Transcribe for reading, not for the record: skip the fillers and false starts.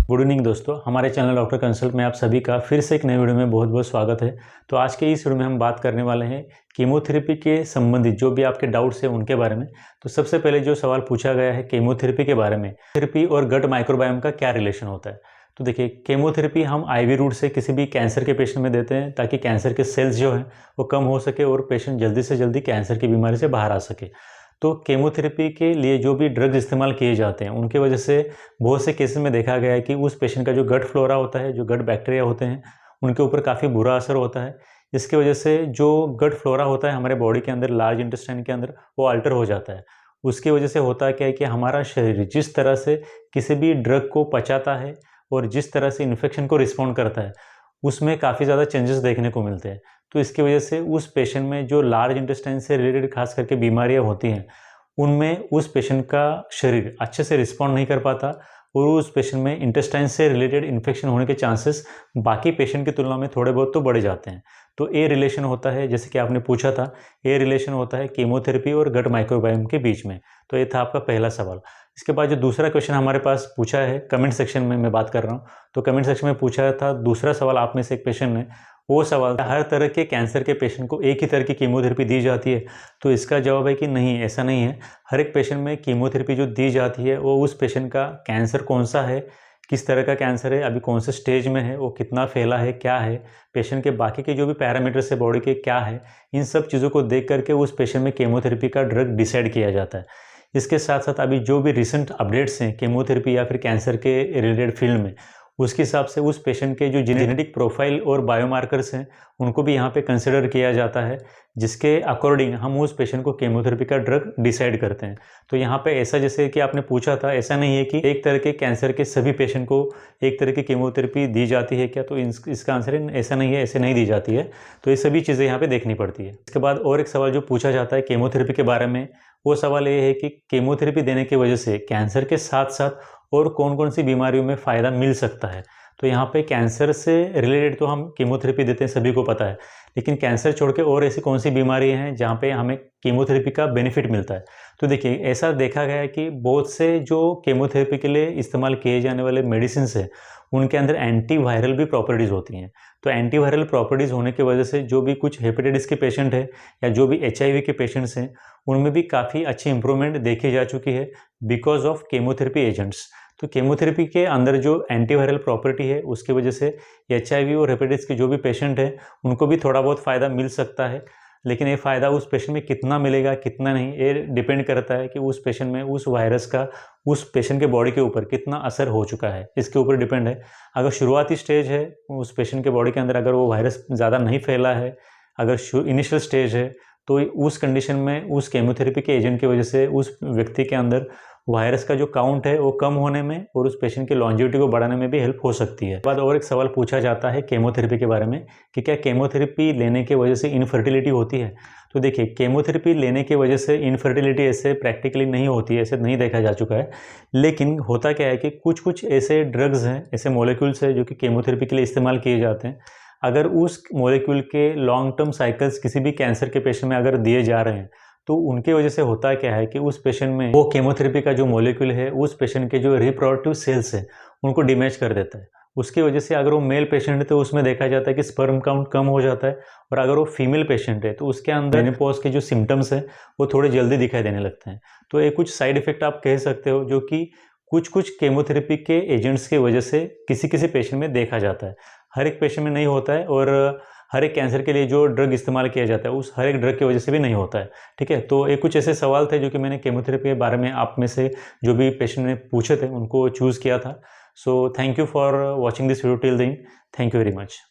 Good evening दोस्तों, हमारे channel doctor consult में आप सभी का फिर से एक नए वीडियो में बहुत बहुत स्वागत है। तो आज के इस वीडियो में हम बात करने वाले हैं कीमोथेरेपी के संबंधित जो भी आपके डाउट्स हैं उनके बारे में। तो सबसे पहले जो सवाल पूछा गया है कीमोथेरेपी के बारे में, थेरेपी और गट माइक्रोबायोम का क्या रिलेशन होता है। तो देखिए, कीमोथेरेपी हम आईवी रूट से किसी भी कैंसर के पेशेंट में देते हैं ताकि कैंसर के सेल्स जो हैं वो कम हो सके और पेशेंट जल्दी से जल्दी कैंसर की बीमारी से बाहर आ सके। तो केमोथेरेपी के लिए जो भी ड्रग्स इस्तेमाल किए जाते हैं उनके वजह से बहुत से केसेस में देखा गया है कि उस पेशेंट का जो गट फ्लोरा होता है, जो गट बैक्टीरिया होते हैं, उनके ऊपर काफ़ी बुरा असर होता है। इसकी वजह से जो गट फ्लोरा होता है हमारे बॉडी के अंदर, लार्ज इंटेस्टाइन के अंदर, वो अल्टर हो जाता है। उसकी वजह से होता क्या है कि हमारा शरीर जिस तरह से किसी भी ड्रग को पचाता है और जिस तरह से इन्फेक्शन को रिस्पॉन्ड करता है उसमें काफ़ी ज़्यादा चेंजेस देखने को मिलते हैं। तो इसकी वजह से उस पेशेंट में जो लार्ज इंटेस्टाइन से रिलेटेड खास करके बीमारियाँ होती हैं उनमें उस पेशेंट का शरीर अच्छे से रिस्पॉन्ड नहीं कर पाता और उस पेशेंट में इंटेस्टाइन से रिलेटेड इन्फेक्शन होने के चांसेस बाकी पेशेंट की तुलना में थोड़े बहुत तो बढ़ जाते हैं। तो ये रिलेशन होता है, जैसे कि आपने पूछा था, ये रिलेशन होता है कीमोथेरेपी और गट माइक्रोबायोम के बीच में। तो ये था आपका पहला सवाल। इसके बाद जो दूसरा क्वेश्चन हमारे पास पूछा है, कमेंट सेक्शन में मैं बात कर रहा हूँ, तो कमेंट सेक्शन में पूछा था दूसरा सवाल आप में से एक पेशेंट ने, वो सवाल था हर तरह के कैंसर के पेशेंट को एक ही तरह की कीमोथेरेपी दी जाती है। तो इसका जवाब है कि नहीं, ऐसा नहीं है। हर एक पेशेंट में कीमोथेरेपी जो दी जाती है वो उस पेशेंट का कैंसर कौन सा है, किस तरह का कैंसर है, अभी कौन से स्टेज में है, वो कितना फैला है, क्या है, पेशेंट के बाकी के जो भी पैरामीटर्स है बॉडी के क्या है, इन सब चीज़ों को देख करके उस पेशेंट में कीमोथेरेपी का ड्रग डिसाइड किया जाता है। इसके साथ साथ अभी जो भी रिसेंट अपडेट्स हैं कीमोथेरेपी या फिर कैंसर के रिलेटेड फील्ड में, उसके हिसाब से उस पेशेंट के जो जेनेटिक प्रोफाइल और बायोमार्कर्स हैं उनको भी यहाँ पे कंसिडर किया जाता है, जिसके अकॉर्डिंग हम उस पेशेंट को कीमोथेरेपी का ड्रग डिसाइड करते हैं। तो यहाँ पे ऐसा, जैसे कि आपने पूछा था, ऐसा नहीं है कि एक तरह के कैंसर के सभी पेशेंट को एक तरह की कीमोथेरेपी दी जाती है क्या, तो इसका आंसर है ऐसा नहीं है, ऐसे नहीं दी जाती है। तो ये सभी चीज़ें यहाँ पे देखनी पड़ती है। इसके बाद और एक सवाल जो पूछा जाता है कीमोथेरेपी के बारे में, वो सवाल ये है कि कीमोथेरेपी देने की वजह से कैंसर के साथ साथ और कौन कौन सी बीमारियों में फ़ायदा मिल सकता है। तो यहाँ पे कैंसर से रिलेटेड तो हम कीमोथेरेपी देते हैं, सभी को पता है, लेकिन कैंसर छोड़ के और ऐसी कौन सी बीमारियाँ हैं जहाँ पे हमें कीमोथेरेपी का बेनिफिट मिलता है। तो देखिए, ऐसा देखा गया है कि बहुत से जो कीमोथेरेपी के लिए इस्तेमाल किए जाने वाले मेडिसिन है उनके अंदर एंटीवायरल भी प्रॉपर्टीज़ होती हैं। तो एंटीवायरल प्रॉपर्टीज़ होने की वजह से जो भी कुछ हेपेटाइटिस के पेशेंट हैं या जो भी HIV के पेशेंट्स हैं उनमें भी काफ़ी अच्छी इंप्रूवमेंट देखी जा चुकी है बिकॉज ऑफ केमोथेरेपी एजेंट्स। तो केमोथेरेपी के अंदर जो एंटीवायरल प्रॉपर्टी है उसकी वजह से HIV और हेपेटाइटिस के जो भी पेशेंट हैं उनको भी थोड़ा बहुत फ़ायदा मिल सकता है, लेकिन ये फ़ायदा उस पेशेंट में कितना मिलेगा कितना नहीं, ये डिपेंड करता है कि उस पेशेंट में उस वायरस का उस पेशेंट के बॉडी के ऊपर कितना असर हो चुका है, इसके ऊपर डिपेंड है। अगर शुरुआती स्टेज है उस पेशेंट के बॉडी के अंदर, अगर वो वायरस ज़्यादा नहीं फैला है, अगर इनिशियल स्टेज है, तो उस कंडीशन में उस केमोथेरेपी के एजेंट की वजह से उस व्यक्ति के अंदर वायरस का जो काउंट है वो कम होने में और उस पेशेंट की लॉन्जेविटी को बढ़ाने में भी हेल्प हो सकती है। बाद और एक सवाल पूछा जाता है केमोथेरेपी के बारे में कि क्या केमोथेरेपी लेने की वजह से इनफर्टिलिटी होती है। तो देखिए, केमोथेरेपी लेने की वजह से इनफर्टिलिटी ऐसे प्रैक्टिकली नहीं होती है, ऐसे नहीं देखा जा चुका है। लेकिन होता क्या है कि कुछ कुछ ऐसे ड्रग्स हैं, ऐसे मॉलिक्यूल्स हैं जो कि केमोथेरेपी के लिए इस्तेमाल किए जाते हैं। अगर उस मॉलिक्यूल के लॉन्ग टर्म साइकिल्स किसी भी कैंसर के पेशेंट में अगर दिए जा रहे हैं तो उनकी वजह से होता क्या है कि उस पेशेंट में वो केमोथेरेपी का जो मॉलिक्यूल है उस पेशेंट के जो रिप्रोडक्टिव सेल्स है उनको डैमेज कर देता है। उसकी वजह से अगर वो मेल पेशेंट है तो उसमें देखा जाता है कि स्पर्म काउंट कम हो जाता है, और अगर वो फीमेल पेशेंट है तो उसके अंदर मेनोपॉज के जो सिम्टम्स हैं वो थोड़े जल्दी दिखाई देने लगते हैं। तो ये कुछ साइड इफेक्ट आप कह सकते हो जो कि कुछ कुछ केमोथेरेपी के एजेंट्स की वजह से किसी किसी पेशेंट में देखा जाता है। हर एक पेशेंट में नहीं होता है, और हर एक कैंसर के लिए जो ड्रग इस्तेमाल किया जाता है उस हर एक ड्रग की वजह से भी नहीं होता है। ठीक है, तो ये कुछ ऐसे सवाल थे जो कि मैंने केमोथेरेपी के बारे में आप में से जो भी पेशेंट ने पूछे थे उनको चूज़ किया था। So thank you for watching this video till the end. Thank you very much.